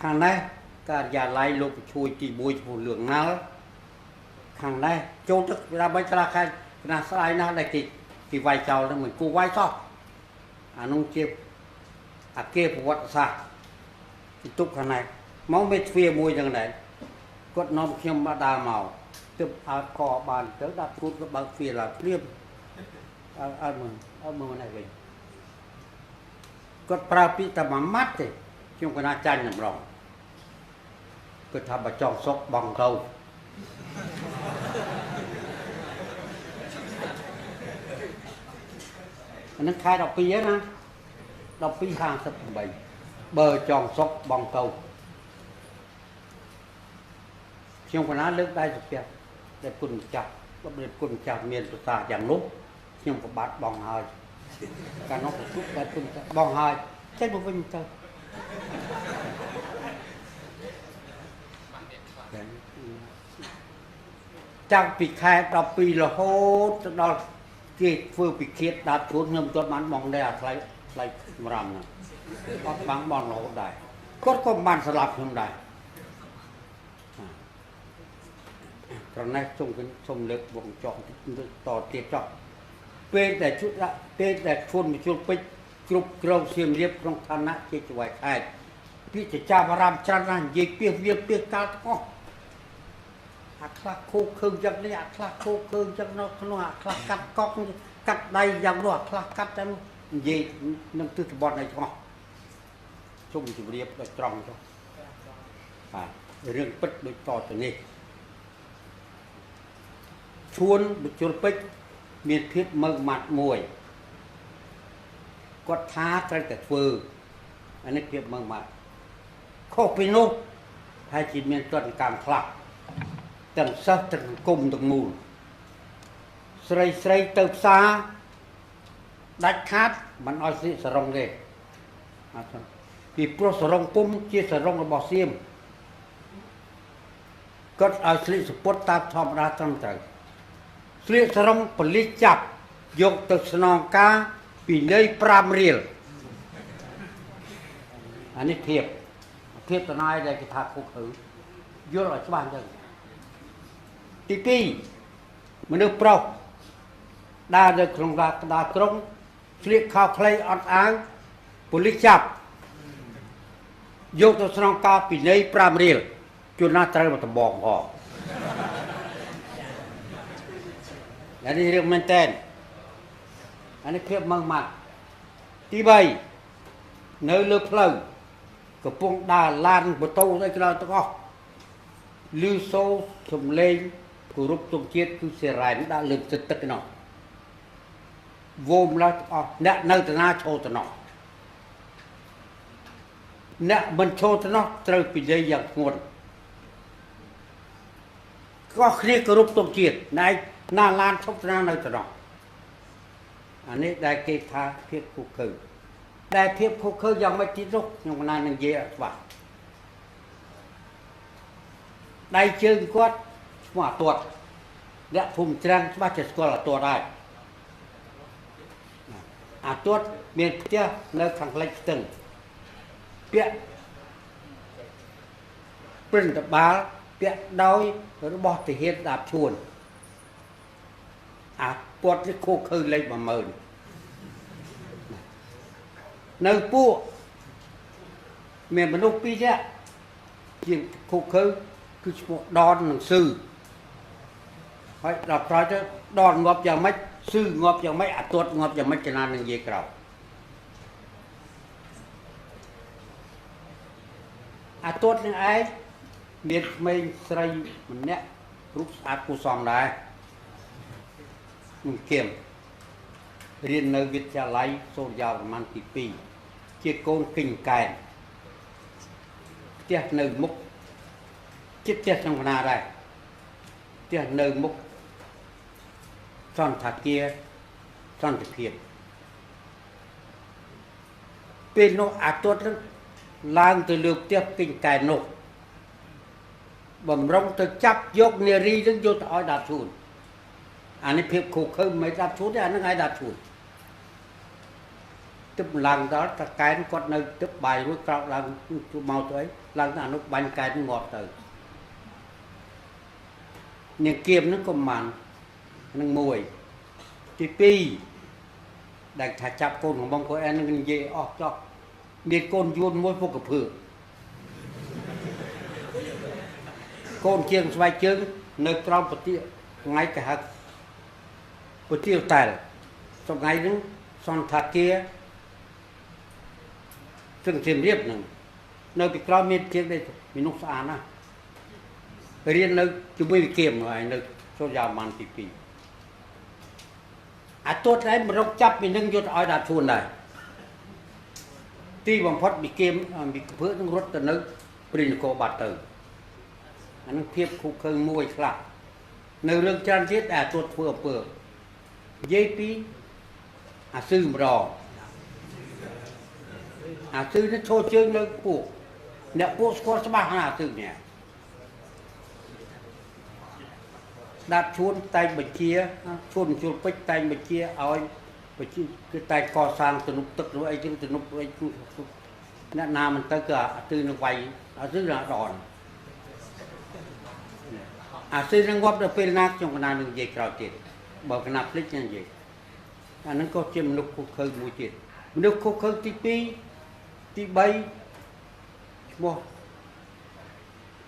khang này cả nhà lại lục chui chỉ bùi phụ lượng nào khang này châu tức ra bây giờ khai là sai na đây thì vài chào là mình cô vay cho nông chiêm kia phụ vật xa thì tục khang này máu mệt phia mùi chẳng này cốt nó khiêm ba đà màu tiếp cò bàn tới đặt cút cái bằng phia là liêm mừng này về cốt prapi ta mà mắt thì chúng ta chanh nhầm lòng cốt thà bà chọn sốc bằng câu nó khai đọc pi á na đọc pi hàng sập bảy bờ tròn sốc bằng câu trong quần áo nước đây được chưa để quần chặt để quần chặt miền tây ta chẳng lúc nhưng có bát bằng hơi cả nó cũng chút cái quần bằng hơi chết một vinh thôi trang bị khai đọc pi là hốt đó kia phương bị khiết đạt xuống ngâm cho bán bóng đây lại làm nè có bán bóng lỗ đại có bàn sờ lạp không đại còn nay trong cái sông lực vòng chọn tỏ tiệt chọn bên để chút ra bên để phun một chút bích chụp cầu xiêm liếp trong thang nát chơi chuột khaiพี่จะจ้าพระรามจันทร์ยิงเปียกเวียนเปียกตาก็อัคราโคเครื่องจังนี่อัคราโคเครื่องจังนกขนมอัครากัดก๊อกกัดใดยังนกอัครากัดจังยิงนั่งตื้อบอลในช่องช่วงจุดเรียบโดยตรงช่องเรื่องปิดโดยต่อตัวนี้ชวนบุจุลปิดมีพิษเมืองหมัดมวยก็ท้าใจแต่ฟืนอันนี้เพียบเมืองหมัดโคปินุให้จีนเมียนต้นการคลักตั้งซักตั้งกุมตั้งมูลใส่เติบซาดัดคัดมันอ้อยสิสรงเลยปีโปรสรงปุ่มเชี่ยสรงระบอบเสียมก็อ้อยสิสปอตตาทอมราตั้งใจเสียสรงผลิตจับยกตึกสนองกาปีเลยปรามเรียลอันนี้เทียบตนายได้กิทาคุกหือยุ่งอะไรชาวบ้านจังตีมันนึกเปล่าดาเดินคลองดาตรงเสียข่าวใครอัดอ้างผลิตจับยกตัวสนองกาปีนี้ปรามเรียลจุดน่าใจมันจะบอกพออันนี้เรื่องมันเต้นอันนี้เพียบมังมัดตีใบเนื้อเลือดเพลิงกับพวกดาลานประตูได้กระตุ้งลือโซ่สมเลงกุรุปตรงเจี๊ยคือเสียรายได้ลืมสตึกหน่อยวมแล้วเนี่ยเนื้อตนาโชว์ตนอเนี่ยมันโชว์ตนอเติมปีเดียอย่างงดก็เคลียร์กุรุปตรงเจี๊ยในหน้าลานชกตนาเนื้อตนออันนี้ได้เกทาเพียรคู่คือได้เพียบคุกคือยังไม่ติดรุกยังนานยังเยอะว่าได้เชิงกวดว่าตัวและภูมิจังว่าจะสกอลตัวได้ตัวเมียเจ้าเนื้อขังเล็กตึงเปียปริ้นตะบาเปียดอยหรือบอติเฮ็ดดาบชวนปวดที่คุกคือเลยมาเมินnơi pua miền bên úc pi chứ chuyện khúc khứ cứ đòn bằng sư phải đọc ra chứ đòn ngọt vào mấy sư ngọt vào mấy tuột ngọt vào mấy cái nan làm gì cầu tuột như ấy miền mình xây mình nhé lúc cô sòng đây mình kiểmเรียนในวิทยาลัยโซยาวประมาณกี่ปีเกี่ยวกับกิ่งไก่เจ้าหนึ่งมุกจิตเจ้าสังวนาได้เจ้าหนึ่งมุกซ่อนถักเกียซ่อนตะเพียบเป็นนกอาตัวนั้นล้างตัวเลือกเจ้ากิ่งไก่นกบ่มร้องตัวจับยกเนรีถึงโยตอ้อยดาบชูนอันนี้เพียบขู่คือไม่ดาบชูนได้อันนั้นไงดาบชูน ទឹកឡើងដល់តកែនគាត់នៅទឹកបាយរួចក្រោកឡើងមកទៅអីឡើងទៅអនុបាញ់កែនងាប់ទៅនាងគៀមហ្នឹងក៏មិននឹងមួយទី2ដែលថាចាប់កូនของបងប្អូននឹងនិយាយអស់ចោះមានកូនយួនមួយពុកកភើកូនជាងស្បែកជើងនៅក្រោមពទាថ្ងៃគេហៅពទាតែលថ្ងៃហ្នឹងសន្តាគាซึ่งเสียมเรียบหนึ่งនៅពីក្រោយមានជាងនេះមនុស្សស្អាតណាស់រៀននៅជាមួយវិគមហើយនៅសូយ៉ាម៉ាន់ទី2អាទតតែមករកចាប់ពីនឹងយកឲ្យដាក់ខ្លួនដែរទីបំផុតវិគមវិភើនឹងរត់ទៅនៅព្រីនគរបាត់ទៅអានឹងភាពខុសខើមួយខ្លះនៅរឿងច្រើនទៀតអាទតធ្វើអំពើនិយាយពីអាស៊ឺម្ដងអាស៊ឺនេះឈរជើងនៅពួកអ្នកពួកស្គាល់ច្បាស់ណាអាស៊ឺនេះដាប់ជួនតែងបញ្ជាជួនជួលពេជ្រតែងបញ្ជាឲ្យបញ្ជាគឺតែងកសាងទំនប់ទឹកនោះអីចឹងទំនប់អីអ្នកណាមិនទៅគឺអាស៊ឺនឹងវាយអាស៊ឺនឹងដនអាស៊ឺនឹងងាប់ដល់ពេលណាខ្ញុំកណានឹងនិយាយក្រោយទៀតបើកណាភ្លេចនឹងនិយាយអានឹងក៏ជាមនុស្សខុសខើមួយទៀតមនុស្សខុសខើទី2ទី3ឈ្មោះ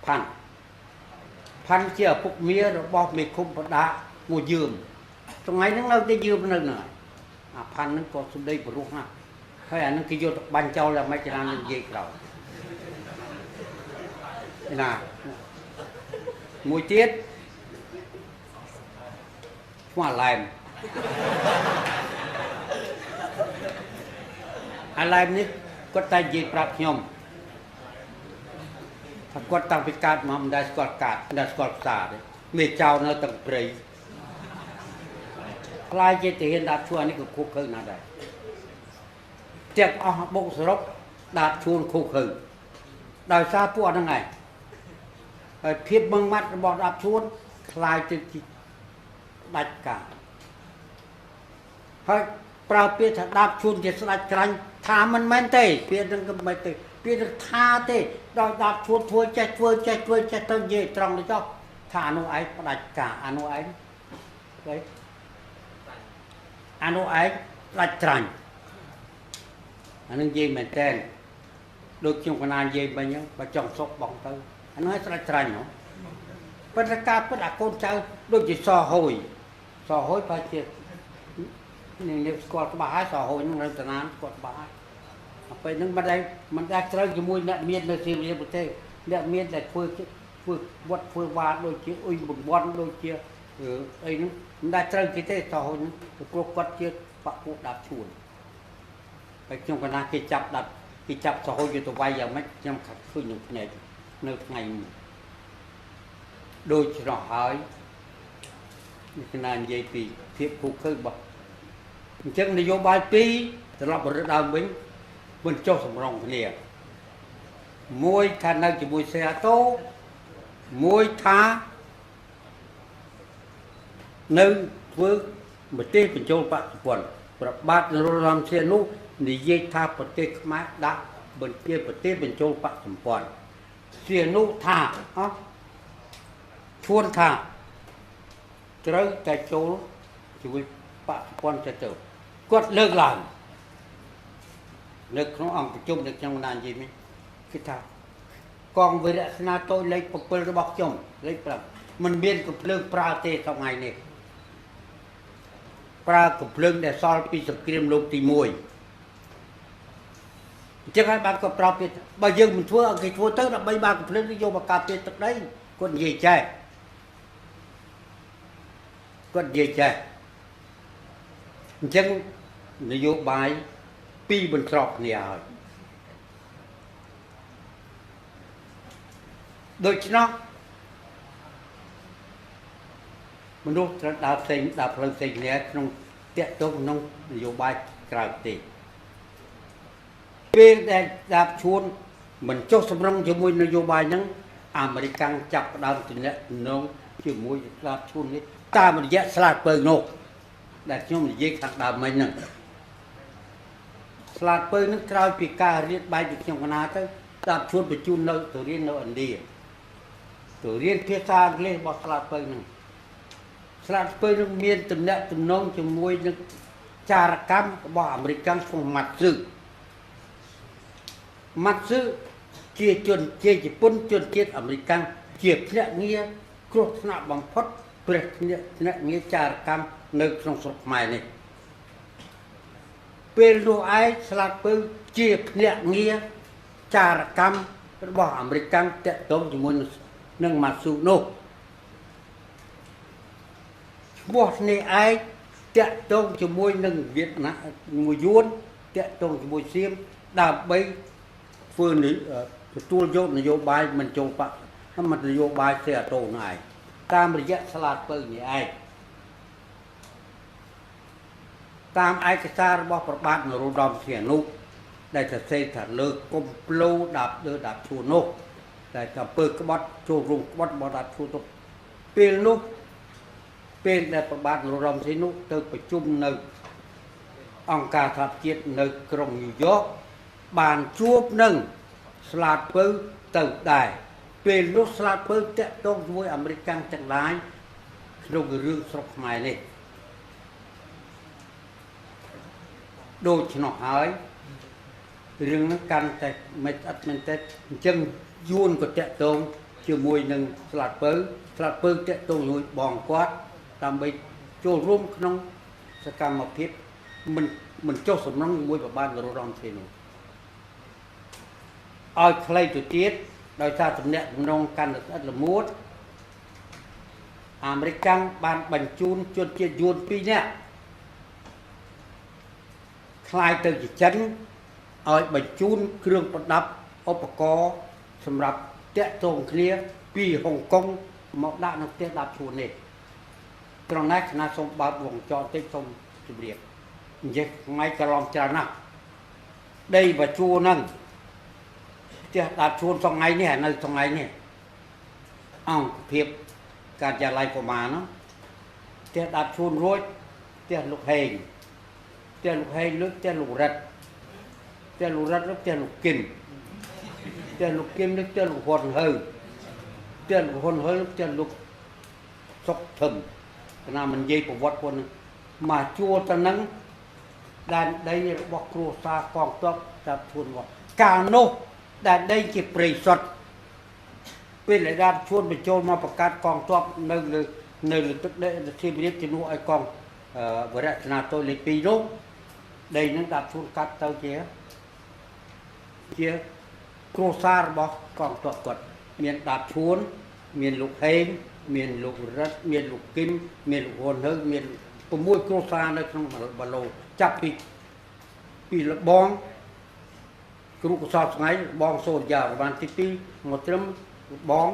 ផាន់ជាឪពុកមារបស់មេឃុំបដាមួយយឺមថ្ងៃហ្នឹងនៅតែយឺមនៅហ្នឹងអាផាន់ហ្នឹងក៏សំដីបរុសណាស់ហើយអាហ្នឹងគេយកទៅបាញ់ចោលតែមិនច្រាននឹងនិយាយក្រោយណាមួយទៀតឈ្មោះអាឡែមអាឡែមនេះគាត់តែនិយាយប្រាប់ខ្ញុំថាគាត់តាំងពីកើតមកមិនដែលស្គាល់កាត់មិនដែលស្គាល់ផ្សារទេមេចៅនៅទាំងព្រៃខ្លាយជាទាហានដាប់ឈួននេះក៏ខុសខើណាស់ដែរទាំងអស់បុកសរុបដាប់ឈួនខុសខើដោយសារពួកហ្នឹងឯងហើយភាពមឹងម៉ាត់របស់ដាប់ឈួនខ្លាយទៅជាដាច់ការហើយប្រើពាក្យថាដាប់ឈួនជាស្ដាច់ក្រាញ់ថាមិនមែនទេពាក្យហ្នឹងក៏មិនទេពាក្យនឹងថាទេដល់ដាប់ឈួនធ្វើចេះទៅនិយាយត្រង់ទៅចុះថាអានោះឯងផ្ដាច់ការអានោះឯងគេអានោះឯងផ្ដាច់ក្រាញ់អានឹងនិយាយមែនតើដូចខ្ញុំកណានិយាយមិញហ្នឹងបើចង់សុកបងទៅអានោះឯងផ្ដាច់ក្រាញ់ហ៎ប៉ុន្តែការពិតអាកូនចៅដូចជាសហួយបើជានេះស្គាល់ច្បាស់ហើយសហួយនឹងនៅតាណាស្គាល់ច្បាស់ហើយពេលហ្នឹងមិនដែលត្រូវជាមួយអ្នកមាននៅសៀមរាបទេអ្នកមានតែធ្វើវត្តធ្វើវាដូចជាអ៊ុយបំបន់ដូចជាអីហ្នឹងមិនដែលត្រូវគេទេសហួយហ្នឹងព្រោះគាត់ជាបពុដាប់ឈួនហើយខ្ញុំកណាគេចាប់សហួយយកទៅវាយយ៉ាងម៉េចខ្ញុំឃើញនឹងភ្នែកនៅថ្ងៃដូចច្នោះហើយនេះកណានិយាយពីភាពខុសខើរបស់អញ្ចឹងនយោបាយ2ត្រឡប់ទៅដើមវិញមិនចុះសម្រងគ្នាមួយថានៅជាមួយសេអាតូមួយថានៅធ្វើប្រទេសបញ្ចូលបច្ចុប្បន្នប្របាទនរោត្តមសីហនុនិយាយថាប្រទេសខ្មែរដាក់បញ្ជាប្រទេសបញ្ចូលបច្ចុប្បន្នសីហនុថាឈួនថាត្រូវតែចូលជាមួយបច្ចុប្បន្នទៅគាត់លើកឡើងនៅក្នុងអង្គប្រជុំដែលខ្ញុំបាននិយាយនេះគឺថាកងវិរៈស្នាតូចលេខ7របស់ខ្ញុំលេខ5មិនមានកំភ្លើងប្រើទេថ្ងៃនេះប្រើកំភ្លើងដែលសល់ពីសង្គ្រាមលោកទី1អញ្ចឹងហើយបានគាត់ប្រើពាក្យបើយើងមិនធ្វើឲ្យគេធ្វើទៅដើម្បីបានកំភ្លើងយកមកការពារទឹកដីគាត់និយាយចេះអញ្ចឹងនយោបាយពីរបន្ត្រប់គ្នាហើយដូច្នោះមនុស្សត្រូវដើរផ្សេងដើរផ្លូវផ្សេងគ្នាក្នុងតាក់ទងក្នុងនយោបាយក្រៅប្រទេសពេលដែលដាប់ឈួនមិនចុះសម្រុងជាមួយនយោបាយហ្នឹងអាមេរិកចាប់ផ្ដើមទំនាក់ទំនងជាមួយដាប់ឈួននេះតាមរយៈស្លាកពើនោះដែលខ្ញុំនិយាយខាងដើមមិញហ្នឹងស្ ឡាតពៅនឹងក្រោយពីការរៀនបាយពីខ្ញុំកណាទៅតាមជួនបញ្ជូននៅទៅរៀននៅឥណ្ឌាទៅរៀនភាសាអង់គ្លេសរបស់ស្លាតពៅនឹងស្លាតពៅនឹងមានទំនាក់ទំនងជាមួយនឹងចារកម្មរបស់អាមេរិកឈ្មោះម៉ាត់ស៊ឺជាជនជាជប៉ុនជនជាតិអាមេរិកជាភ្នាក់ងារគ្រោះថ្នាក់បំផុតព្រះភ្នាក់ងារចារកម្មនៅក្នុងស្រុកខ្មែរនេះពេលនោះឯងស្លាតពៅជាភ្នាក់ងារចារកម្មរបស់អាមេរិកតាក់ទងជាមួយនឹងម៉ាស៊ូនោះឈ្មោះនេះឯងតាក់ទងជាមួយនឹងវៀតណាមជាមួយយួនតាក់ទងជាមួយសៀមដើម្បីធ្វើនេះទទួលយកនយោបាយមិនចូលបកមិននយោបាយសេអាតូនឯងតាមរយៈស្លាតពៅនេះឯងតាមឯកសាររបស់ប្របាទនរោត្តមសីហនុដែលសរសេរថាលើកុំផ្លូវដាប់ឈួរនោះតែអំពើក្បត់ចូលរួមក្បត់របស់ដាប់ឈួរទៅពេលនោះពេលដែលប្របាទនរោត្តមសីហនុទៅប្រជុំនៅអង្គការសហប្រជាជាតិនៅក្រុងញូវយ៉កបានជួបនឹងស្លាតពៅទៅដែរពេលនោះស្លាតពៅតាក់ទងជាមួយអាមេរិកទាំងឡាយក្នុងរឿងស្រុកខ្មែរនេះដូច្នោះហើយរឿងហ្នឹងកាន់តែមិនអត់មែនទេអញ្ចឹងយួនក៏តាក់ទងជាមួយនឹងស្លាតពៅតាក់ទងជាមួយបងគាត់ដើម្បីចូលរួមក្នុងសកម្មភាពមិនចុះសំណងជាមួយប្របាទនរោត្តមសីហនុឲ្យខ្លីទៅទៀតដោយសារទំនាក់ទំនងកាន់តែស្អិតល្មួតអាមេរិកបានបញ្ជូនជនជាតិយួន2នាក់ខ្លាយទៅជាចិនឲ្យបញ្ជូនគ្រឿងប្រដាប់ឧបករណ៍សម្រាប់តាក់ទងគ្នាពីហុងកុងមកដាក់នៅផ្ទះដាប់ឈួននេះត្រង់នេះគណៈសូមបើកវងចរតិចសូមជម្រាបនិយាយថ្ងៃកន្លងច្រើនណាស់ដីបជួរហ្នឹងផ្ទះដាប់ឈួនថ្ងៃនេះនៅថ្ងៃនេះអង្គភាពការិយាល័យកុមារហ្នឹងផ្ទះដាប់ឈួនរួចផ្ទះលោកហេងផ្ទះលោកហេងលើផ្ទះលោករ៉ិតផ្ទះលោករ៉ិតលើផ្ទះលោកគឹមផ្ទះលោកគឹមលើផ្ទះលោកហ៊ុនហើផ្ទះលោកហ៊ុនហើផ្ទះលោកសុកធឹមគណៈមិននិយាយប្រវត្តិគាត់នឹងមកជួលទៅនឹងដែនដីរបស់គ្រួសារកងទ័ពចាប់ឈួនមកកាលនោះដែនដីជាព្រៃសុទ្ធពេលដែលដាប់ឈួនបញ្ចូលមកបង្កើតកងទ័ពនៅលើទឹកដីធៀបរៀបជំនួសឲ្យកងវរៈសេនាទ័ពលេខ2នោះដីនឹងដាប់ឈួនកាត់ទៅជាគ្រួសាររបស់កងទ័ពគាត់មានដាប់ឈួនមានលោកហេងមានលោករ៉ិតមានលោកគឹមមានលោកហ៊ុនហើមាន6គ្រួសារនៅក្នុងបាឡូចាប់ពីលបងគ្រូកសលថ្ងៃបងសូនយ៉ាប្រហែលទី2មកត្រឹមបង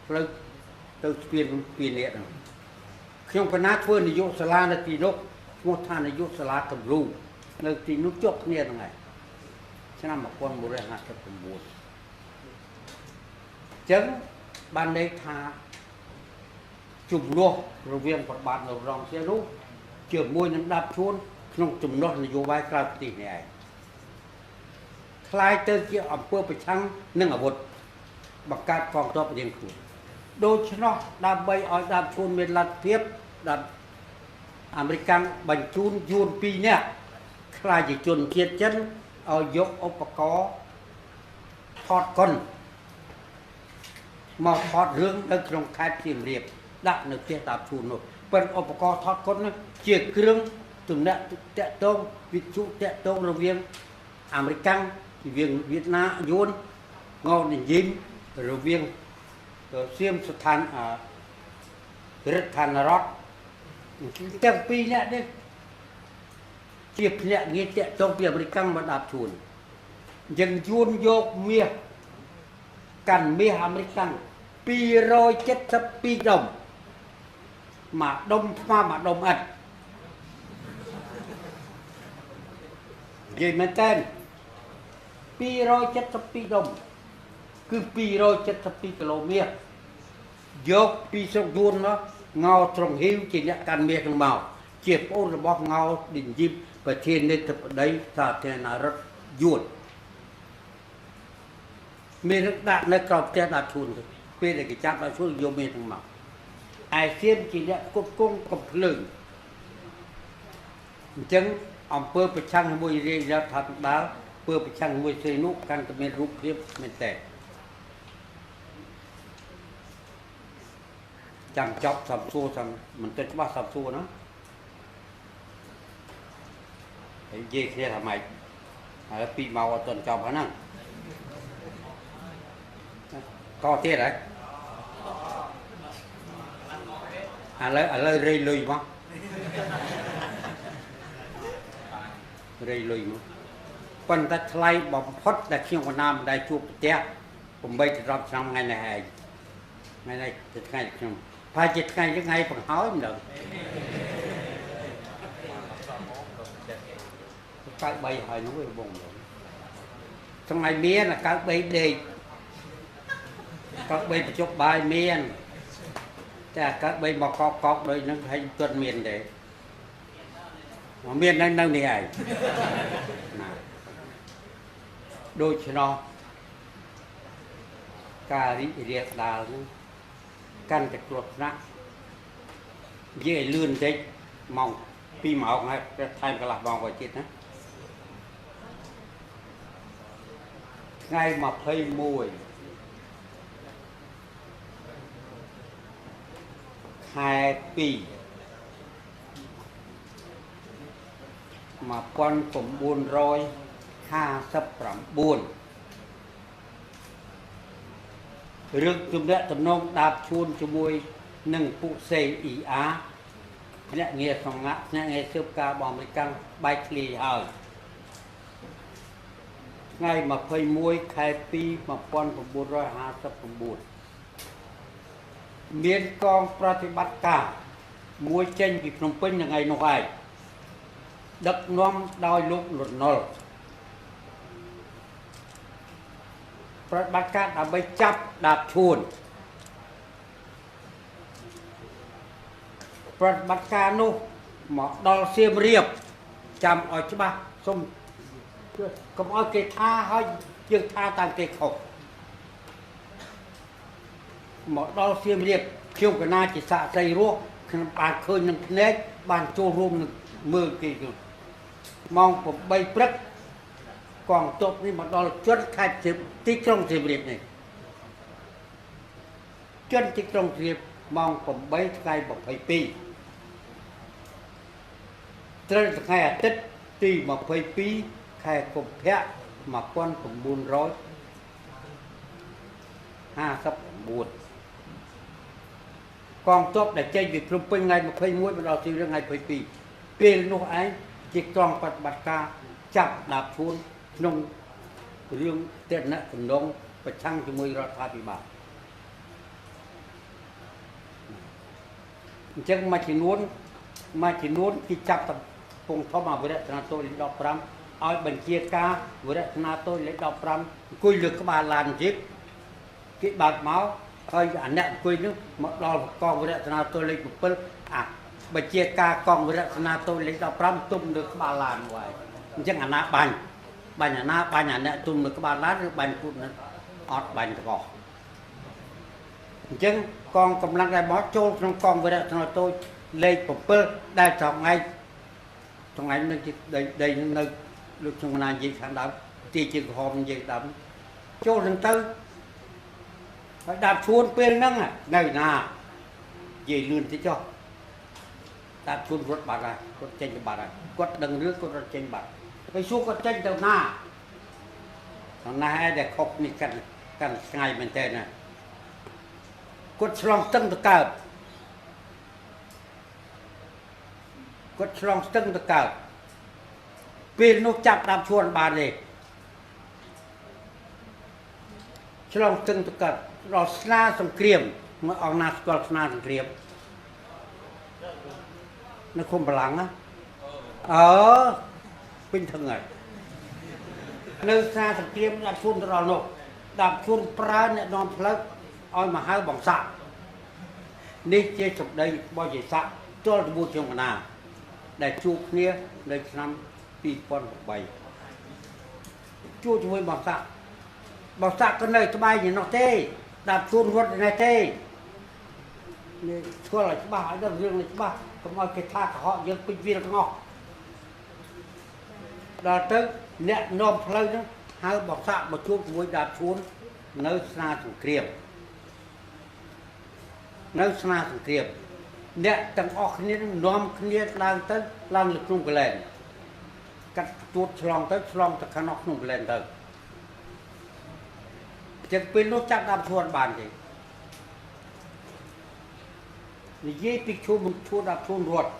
ផ្លូវទៅស្ពាននេះខ្ញុំកណាធ្វើនាយកសាលានៅទីនោះឈ្មោះថានាយកសាលាកម្រូនៅទីនោះជាប់គ្នាហ្នឹងឯងឆ្នាំ1959ចឹងបានន័យថាជំនួសរវាងប្របាទនរោត្តមសីហនុជាមួយនឹងដាប់ឈួនក្នុងជំនួសនយោបាយក្រៅប្រទេសនេះឯងคล้ายទៅជាអង្គើប្រឆាំងនឹងអាវុធបង្កើតកងទ័ពរៀងខ្លួនដូច្នោះដើម្បីឲ្យដាប់ឈួនមានលទ្ធភាពដាប់អាមេរិកបញ្ជូនយួន2នាក់ខ្លាចជាជនជាតិចិនឲ្យយកឧបករណ៍ថតកុនមកថតរឿងនៅក្នុងខេត្តសៀមរាបដាក់នៅផ្ទះដាប់ឈួននោះប៉ុន្តែឧបករណ៍ថតកុននោះជាគ្រឿងទំនាក់តាក់ទងវិទ្យុតាក់ទងរវាងអាមេរិករវាងវៀតណាមយួនងោនិយិញរវាងសៀមស្ថានរដ្ឋាភិបាលរដ្ឋទាំងពីរនាក់នេះជាភ្នាក់ងារតាក់ទងពីអាមេរិកមកដាប់ឈួនយើងយួនយកមាសកាន់មាសអាមេរិក272ដុំមួយដុំស្មើមួយដុំឥតនិយាយមែនតើ272ដុំគឺ272គីឡូម៉ែត្រយកពីស្រុកយួនមកងោត្រង់ហ៊ីវជាអ្នកកាន់មាសនឹងមកជាប្អូនរបស់ងោឌិនយីបប្រធានាធិបតីសាធារណរដ្ឋ យួនមានដាក់នៅក្រោមផ្ទះដាក់ឈួនពេលដែលគេចាប់ដាក់ឈួនយកមានទាំងមកអាយសៀមជាអ្នកគប់គង់កំភ្លើងអញ្ចឹងអង្គើប្រឆាំងជាមួយរាជរដ្ឋាភិបាលពើប្រឆាំងជាមួយស្រីនោះកាន់តែមានរូបភាពមែនតើចាំចប់សំសួរសំមិនទៅច្បាស់សំសួរណាហើយនិយាយគ្នាថាម៉េចហើយ2ម៉ោងអត់ទាន់ចប់ហ្នឹងក៏ទៀតហើយឥឡូវរៃលុយមករៃលុយមកប៉ុន្តែថ្លៃបំផុតដែលខ្ញុំកណាមិនដែលជួបផ្ទះ8ទៅ10ឆ្នាំថ្ងៃនេះឯងថ្ងៃនេះទៅថ្ងៃខ្ញុំប្រហែលជាថ្ងៃបង្ហើយមិនដឹង93ហើយនោះឯងបងថ្ងៃមាន93ដេក93បញ្ចុកបាយមានតែ93មកកកដូចនឹងហើយទន់មានទេមាននៅនេះឯងដូច្នោះការរីករាលដាលនោះកាន់តែគ្រោះថ្នាក់និយាយឲ្យលឿនតិចម៉ោង2ម៉ោងហើយថែមកន្លះម៉ោងក៏ទៀតណាថ្ងៃ21ខែ2 1954រឿងទំនាក់ទំនងដាបឈួនជាមួយនឹងពួកសេអ៊ីអាអ្នកងារសម្ងាត់អ្នកងារស៊ើបការរបស់អាមេរិកបែកធ្លាយហើយថ្ងៃ21ខែ2 1959មានកងប្រតិបត្តិការមួយចេញពីភ្នំពេញថ្ងៃនោះឯងដឹកនាំដោយលោកលន់ណុលប្រតិបត្តិការដើម្បីចាប់ដាបឈួនប្រតិបត្តិការនោះមកដល់សៀមរាបចាំឲ្យច្បាស់សូមកុំឲ្យគេថាហើយយើងថាតាមគេខុសមកដល់សៀមរាបខ្ញុំកណាជាសាក់សីរស់ខ្ញុំបានឃើញនឹងភ្នែកបានចូលរួមនឹងមើលគេម៉ោង8ព្រឹកកងទ័ពនេះមកដល់ជន់ខេត្តទីក្រុងសៀមរាបនេះជន់ទីក្រុងសៀមរាបម៉ោង8ថ្ងៃ22ត្រូវថ្ងៃអាទិត្យទី22ខែកុម្ភៈ1959កងទ័ពដែលចេញពីភ្នំពេញថ្ងៃ21មកដល់សៀមរាបថ្ងៃ22ពេលនោះឯងជាកងប្រតិបត្តិការចាប់ដាបឈួនក្នុងរឿងទស្សនៈទំនងប្រឆាំងជាមួយរដ្ឋាភិបាលអញ្ចឹងមួយចំនួនគេចាប់កំពង់ធំអវិរតនាទោលេខ15ឲ្យបញ្ជាការវិរតនាទោលេខ15អង្គុយលើក្បាលឡានជីបគេបើកមកហើយអាអ្នកអង្គុយនោះមកដល់កងវិរតនាទោលេខ7អាបញ្ជាការកងវិរតនាទោលេខ15ទុំលើក្បាលឡានហើយអញ្ចឹងអាណាបាញ់អាអ្នកទុំលើក្បាលឡានឬបាញ់ពុតនឹងអត់បាញ់ទាំងអស់អញ្ចឹងកងកម្លាំងដែលមកចូលក្នុងកងវិរតនាទោលេខ7ដែលថ្ងៃនឹងដីនៅលោកខ្ញុំណានិយាយខាងដើមទីជាក្រហមនិយាយដើមចូលនឹងទៅហើយដាបឈួនពេលហ្នឹងនៅណានិយាយលឿនតិចចុះដាបឈួនរត់បាត់ហើយគាត់ចេញទៅបាត់ហើយគាត់ដឹងរឿងគាត់រត់ចេញបាត់ហើយសួរគាត់ចេញទៅណាឯដែលខុសនេះកាន់ឆ្ងាយមែនតើណាគាត់ឆ្លងស្ទឹងទៅកើតពេលនោះចាប់ដាបឈួនបានទេឆ្លងស្ទឹងទៅកើតដល់ស្នាសង្គ្រាមមកអង្គណាស្គាល់ស្នាសង្គ្រាមនៅឃុំបលាំងណាពេញថឹងហើយនៅស្នាសង្គ្រាមដាបឈួនទៅដល់នោះដាបឈួនប្រើអ្នកនាំផ្លូវឲ្យមកហៅបងសាក់នេះជាសម្ដីរបស់ជាសាក់ទល់ជាមួយខ្ញុំកណាដែលជួបគ្នានៅឆ្នាំ2008 ជួជាមួយបងសាក់ក៏នៅក្បែរnhưនោះទេដាប់ជួនរត់នៅទេនេះស្គាល់ឲ្យច្បាស់ឲ្យដឹងរឿងនេះច្បាស់កុំឲ្យគេថាកុហកយើងពេញវាទាំងអស់ដល់ទៅអ្នកនាំផ្លូវហ្នឹងហៅបងសាក់មកជួបជាមួយដាប់ជួននៅស្នាសង្គ្រាមអ្នកទាំងអស់គ្នានឹងនាំគ្នាឡើងទៅឡើងលើក្នុងកលែនកាត់ទួតឆ្លងទៅខាងនោះក្នុងកលែនទៅចឹងពេលនោះចាប់ដាប់ជួនបានទេនិយាយពីឈូមដាប់ជួនរត់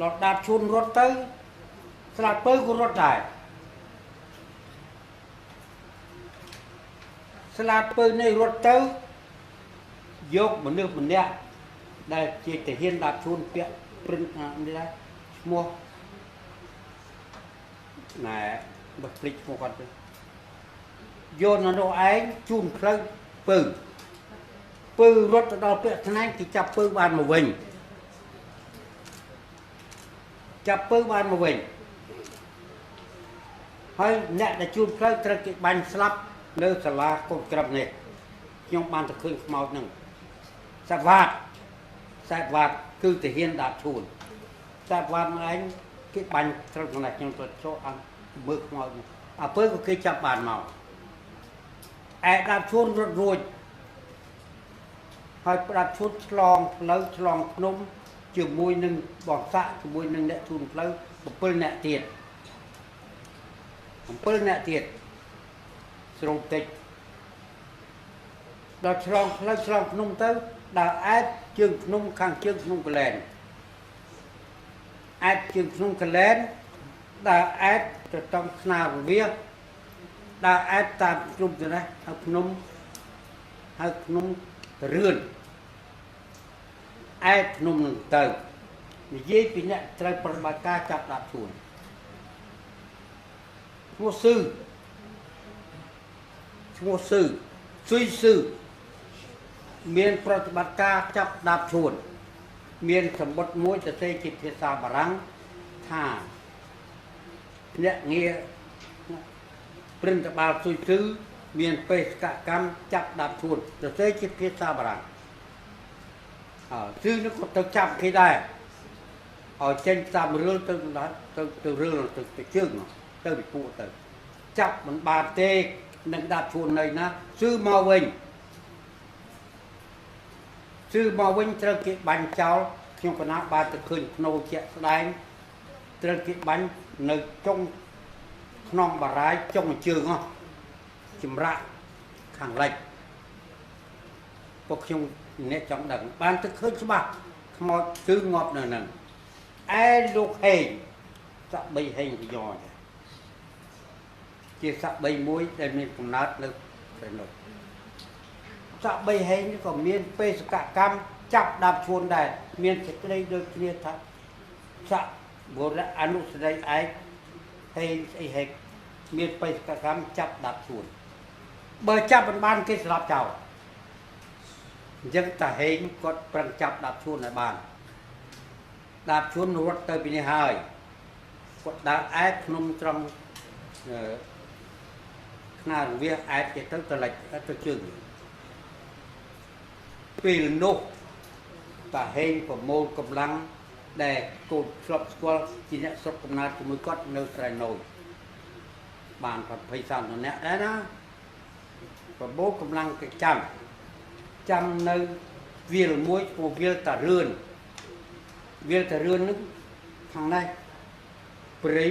ដល់ដាប់ជួនរត់ទៅស្លាប់ទៅក៏រត់ដែរស្លាប់ទៅនេះរត់ទៅយកមនុស្សម្នាក់ដែលជាទាហានដាប់ជួនពាក់ព្រឹងនេះដែរឈ្មោះណែបើភ្លេចឈ្មោះគាត់ទៅយកនៅនោះឯងជូនផ្លូវពើរត់ទៅដល់ពាក់ថ្នាំគេចាប់ពើបានមកវិញហើយអ្នកដែលជូនផ្លូវត្រូវគេបាញ់ស្លាប់នៅសាលាកូនក្រឹបនេះខ្ញុំបានទៅឃើញខ្មោចហ្នឹងសាប់វ៉ាតគឺទាហានដាប់ឈួនសាប់វ៉ាតមកឯងគេបាញ់ត្រឹមក្នុងខ្ញុំទៅចូលអង្គមើលខ្មោចនេះអាពើក៏គេចាប់បានមកឯដាប់ឈួនរត់រួចហើយដាប់ឈួនឆ្លងផ្លូវឆ្លងភ្នំជាមួយនឹងបងសាក់ជាមួយនឹងអ្នកជូនផ្លូវ7អ្នកទៀតស្រុងតិចដល់ឆ្លងផ្លូវឆ្លងភ្នំទៅដើរអែតជើងភ្នំខាងជើងភ្នំកលែនដើរអែតទៅតាមខ្នារវាដើរអែតតាមជ្រុំទៅនេះហើយភ្នំរឿនអែតភ្នំនឹងទៅនិយាយពីអ្នកត្រូវប្រតិបត្តិការចាប់ដាប់ជួនឈ្មោះស៊ឺស៊ុយស៊ឺមានប្រតិបត្តិការចាប់ដាប់ជួនមានសម្បត្តិមួយទៅសេជាភាសាបារាំងថាអ្នកងារព្រិនតបាលស៊ុយស៊ឺមានបេសកកម្មចាប់ដាប់ជួនទៅសេជាភាសាបារាំងស៊ឺនោះក៏ទៅចាប់គេដែរឲ្យចេញតាមរឿងទៅរឿងទៅជើងទៅពីពួកទៅចាប់មិនបានទេនឹងដាប់ជួននៅណាស៊ឺមកវិញត្រូវគេបាញ់ចោលខ្ញុំកណាបានទៅឃើញភ្នោជាក់ស្ដែងត្រូវគេបាញ់នៅចុងក្នុងបារាយចុងជើងចម្រាក់ខាងលិចពួកខ្ញុំអ្នកចង់ដឹងបានទៅឃើញច្បាស់ខ្មោចស៊ឺងាប់នៅហ្នឹងឯលោកហេងសាក់បីហេងប្រយោជន៍ជាសាក់បីមួយដែលមានកំណើតនៅព្រៃនោះសាក់បីហេងក៏មានបេសកកម្មចាប់ដាប់ជួនដែរមានសេចក្តីដូចគ្នាថាសាក់បុរៈអនុស្រីឯកហេងស្អីហេកមានបេសកកម្មចាប់ដាប់ជួនបើចាប់មិនបានគេស្លាប់ចោលអញ្ចឹងតាហេងគាត់ប្រឹងចាប់ដាប់ជួនឲ្យបានដាប់ជួនរត់ទៅពីនេះហើយគាត់ដើរអែតភ្នំត្រង់ខ្នារវាអែតទៅលិចទៅជើងពេលនោះតាហេងប្រមូលកម្លាំងដែលកូនស្រុកស្គាល់ជាអ្នកស្រុកកំណើតជាមួយគាត់នៅស្រែណូយបាន20-30នាក់ដែរណាប្រមូលកម្លាំងគេចាំនៅវាលមួយឈ្មោះវាលតារឿននឹងខាងនេះព្រៃ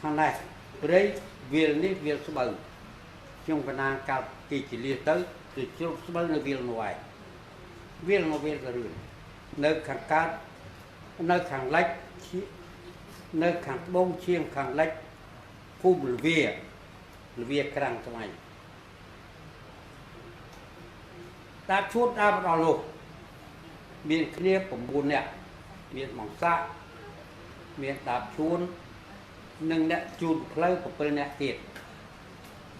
ខាងនេះព្រៃវាលនេះវាលស្បូវខ្ញុំកណាកាលគេជលៀទៅគឺជ្រុកស្បូវនៅវាលនោះឯងវាលតារឿននៅខាងកើតនៅខាងលិចនៅខាងត្បូងឈៀងខាងលិចភូមិលវាក្រាំងថ្មីតាឈួតដល់ដល់នោះមានគ្នា9នាក់មានបងសាក់មានដាបជួននិងអ្នកជូនផ្លូវ7នាក់ទៀត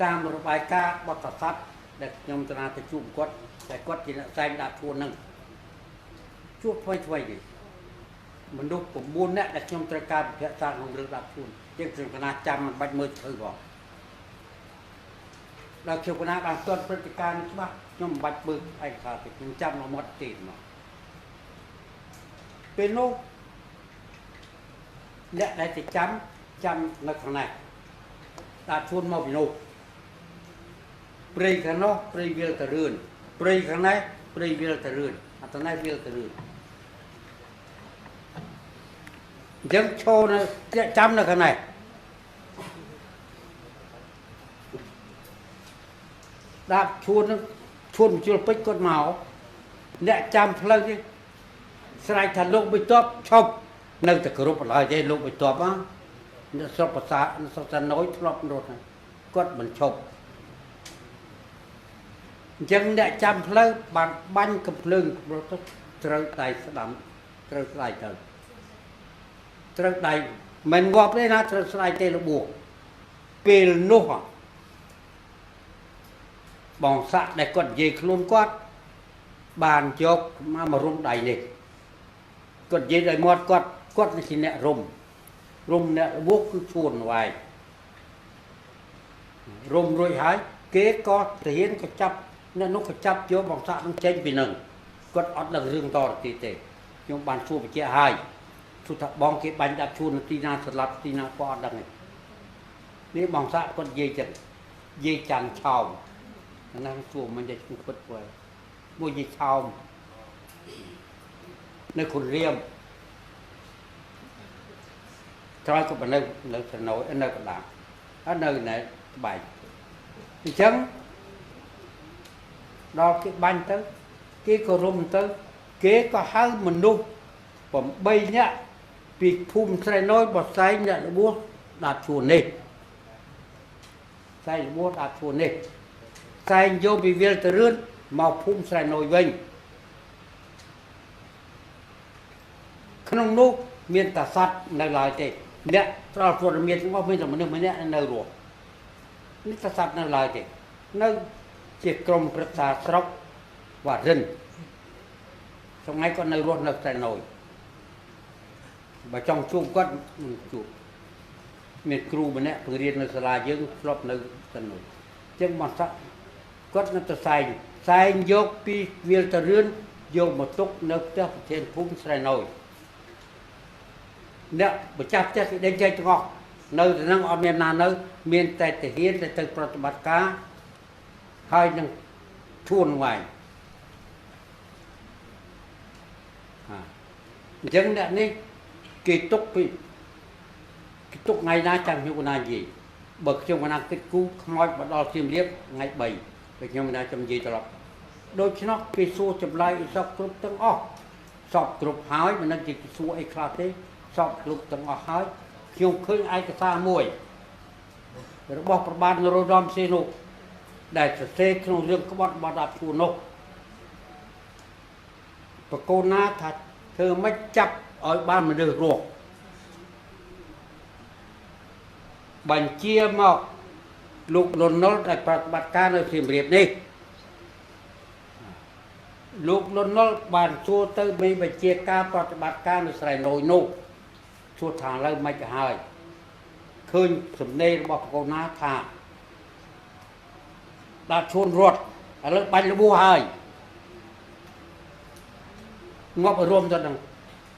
តាមរបាយការណ៍បទសត្វដែលខ្ញុំទៅណាទៅជួបគាត់តែគាត់ជាអ្នកផ្សាយដាបជួននឹងជួបថ្មីនេះមនុស្ស9នាក់ដែលខ្ញុំត្រូវការពិភាក្សាក្នុងរឿងដាបជួន ជាងគណៈចាំមិនបាច់មើលធ្វើបងដល់ខ្ញុំគណៈបានទាត់ព្រឹត្តិការណ៍ច្បាស់ខ្ញុំមិនបាច់មើលឯកសារទេខ្ញុំចាំមកមាត់ទេមកពេលនោះអ្នកដែលទៅចាំនៅខាងណាដាក់ជួនមកពីនោះព្រៃខាងនោះព្រៃវាលតរឿនព្រៃខាងណាព្រៃវាលតរឿនអត់ណាវាលតរឿនយើងឈរនៅចាំនៅខាងណាដាក់ជួនជុលពេជ្រគាត់មកអ្នកចាំផ្លូវនេះស្រែកថាលោកបិទប់ឈប់នៅតែគ្រប់ឡើយទេលោកបិទប់ហ៎អ្នកស្រុកភាសាស្រុកសាណយធ្លាប់រត់គាត់មិនឈប់អញ្ចឹងអ្នកចាំផ្លូវបានបាញ់កំភ្លើងទៅត្រូវដៃស្ដាំត្រូវស្ដាយទៅត្រូវដៃមិនងាប់ទេណាត្រូវស្ដាយទេលបួពេលនោះបងសាក់ដែលគាត់និយាយខ្លួនគាត់បានយកមករុំដៃនេះគាត់និយាយដោយមាត់គាត់ជាអ្នករុំអ្នកវោគឺឈួនវាយរុំរួចហើយគេក៏ទាហានក៏ចាប់អ្នកនោះក៏ចាប់យកបងសាក់នឹងចេញពីនឹងគាត់អត់ដឹងរឿងតទៅទៀតទេខ្ញុំបានសួរបញ្ជាក់ហើយសួរថាបងគេបាញ់ដាក់ឈួនទីណាស្លាប់ទីណាក៏អត់ដឹងទេនេះបងសាក់គាត់និយាយចឹងនិយាយចាំងឆោមណាសួរមិនได้ឈ្មោះពិតព្រោះមួយនិយាយឆោមនៅគុនរៀមក្រោយក៏នៅសណោនៅកណ្ដាលហើយនៅណែក្បែរអញ្ចឹងដល់គេបាញ់ទៅគេក៏រុំទៅគេក៏ហៅមនុស្ស8នាក់ពីភូមិស្រែណយបសែងអ្នករបួសដាក់ជួននេះសែងរបួសដាក់ជួននេះសែងយកពីវាលទៅរឿនមកភូមិស្រែណយវិញក្នុងនោះមានតាស័តនៅឡើយទេអ្នកប្រល់ព័ត៌មានរបស់មានតែមនុស្សម្នាក់នៅរស់នេះតាស័តនៅឡើយទេនៅជាក្រុមប្រឹក្សាស្រុកវ៉ារិនថ្ងៃគាត់នៅរស់នៅស្រែណយបើចង់ជួបគាត់មិនជួបមានគ្រូម្នាក់ពង្រៀននៅសាលាយើងធ្លាប់នៅស្រែណយអញ្ចឹងមកសាក់គាត់នៅទៅសែងយកពីវាលតរឿនយកមកទុកនៅផ្ទះប្រធានភូមិស្រែណយអ្នកម្ចាស់ផ្ទះគេដេញចេញទាំងអស់នៅទៅនឹងអត់មានណានៅមានតែទាហានទៅប្រតិបត្តិការហើយនឹងឈួនវាយអញ្ចឹងអ្នកនេះគេទុកថ្ងៃណាចាំខ្ញុំកណានិយាយបើខ្ញុំកណាគិតគូខ្មោចមកដល់សៀមរាបថ្ងៃ3ពេលខ្ញុំកណាចាំនិយាយត្រឡប់ដូច្នោះគេសួរចម្លើយអីសពគ្រប់ទាំងអស់សពគ្រប់ហើយមិនដឹងជាសួរអីខ្លះទេសពគ្រប់ទាំងអស់ហើយខ្ញុំឃើញឯកសារមួយរបស់ប្របាទនរោត្តមសីហនុដែលសរសេរក្នុងរឿងក្បត់បទដាក់ជួននោះបកូនណាថាធ្វើមិនចាប់ឲ្យបានមនុស្សរស់បញ្ជាមកលោកលន់នល់ដែលប្រតិបត្តិការនៅសៀមរាបនេះលោកលន់នល់បានសួរទៅមានបញ្ជាការប្រតិបត្តិការនៅស្រែណយនោះសួរថាលើមិនទៅហើយឃើញសំណេររបស់បកូនណាថាដាក់ឈួនរត់ឥឡូវបាញ់លបួសហើយងាប់រួមទៅនឹង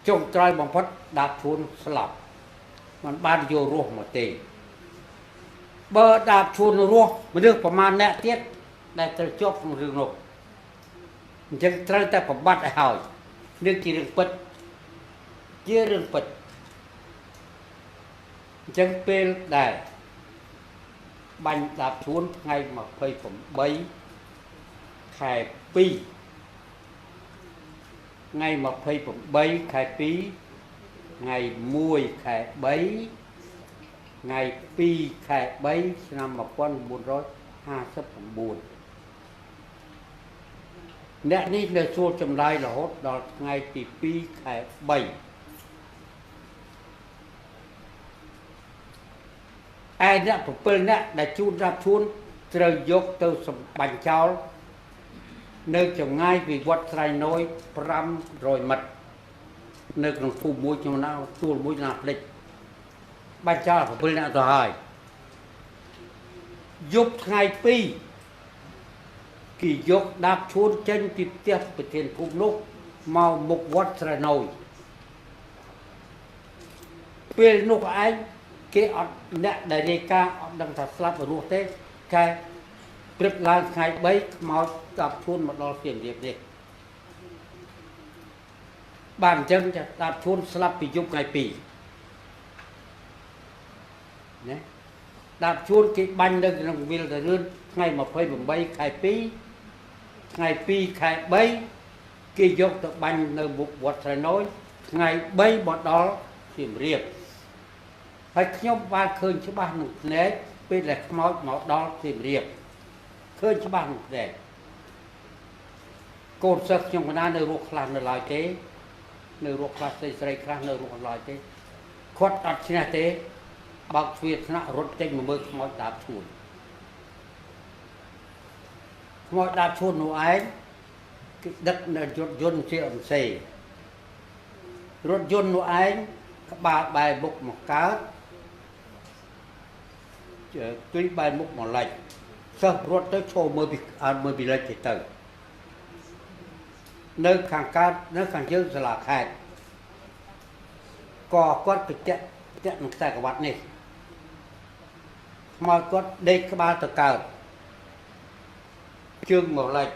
ចុងក្រោយបំផុតដាក់ឈួនស្លាប់มันបានយករស់មកទេបើដាក់ឈួនរស់មនុស្សប្រមាណអ្នកទៀតដែលត្រូវជាប់ក្នុងរឿងនោះអញ្ចឹងត្រូវតែប្របាត់ឲ្យហើយនេះជារឿងពិតជារឿងពិតអញ្ចឹងពេលដែលបាញ់ដាក់ឈួនថ្ងៃ28ខែ2ថ្ងៃ28ខែ2ថ្ងៃ1ខែ3ថ្ងៃ2ខែ3ឆ្នាំ1959អ្នកនេះនៅសួរចម្លើយរហូតដល់ថ្ងៃទី2ខែ3ឯអ្នក7នាក់ដែលជួនរាប់ជួនត្រូវយកទៅសម្បាញ់ចោលនៅចម្ងាយពីវត្តស្រែណយ500ម៉ែត្រនៅក្នុងភូមិមួយខ្ញុំណាទួលមួយណាផ្លេច បាញ់ចោល7នាក់ទៅហើយយប់ថ្ងៃ2គេយកដាបឈួនចេញពីផ្ទះប្រធានភូមិនោះមកមុខវត្តស្រែណូយពេលនោះឯងគេអត់អ្នកដែលរាយការណ៍អត់ដឹងថាស្លាប់ឬរស់ទេកែព្រឹកឡើងថ្ងៃ3ខ្មោចដាបឈួនមកដល់សៀមរាបនេះបានអញ្ចឹងចាដាបឈួនស្លាប់ពីយប់ថ្ងៃ2ណាដាបឈួនគេបាញ់នៅក្នុងវិលទៅរឿនថ្ងៃ28ខែ2ថ្ងៃ2ខែ3គេយកទៅបាញ់នៅមុខវត្តស្រែណូយថ្ងៃ3មកដល់សៀមរាបហើយខ្ញុំបានឃើញច្បាស់នឹងភ្នែកពេលដែលខ្មោចមកដល់សៀមរាបឃើញច្បាស់នឹងភ្នែកកូនសិស្សខ្ញុំកណានៅរស់ខ្លះនៅឡើយទេនៅរស់ខ្លះស្រីខ្លះនៅរស់អត់ឡើយទេគាត់អត់ឈ្នះទេបើកទ្វារថ្នាក់រត់ចេញមកមើលខ្មោចដាបឈួនខ្មោចដាបឈួននោះឯងគេដឹកនៅរថយន្តជាអង្សេរថយន្តនោះឯងក្បាលបែរមុខមកកើតទុយបែរមុខមកលិចសិស្សរត់ទៅឈរមើលពីមើលពីលិចទៅនៅខាងកើតនៅខាងជើងសាលាខេត្តក៏គាត់បច្ចៈនឹងខ្សែក្រវ៉ាត់នេះមកគាត់ដេកក្បាលទៅកើតជើងមកលិច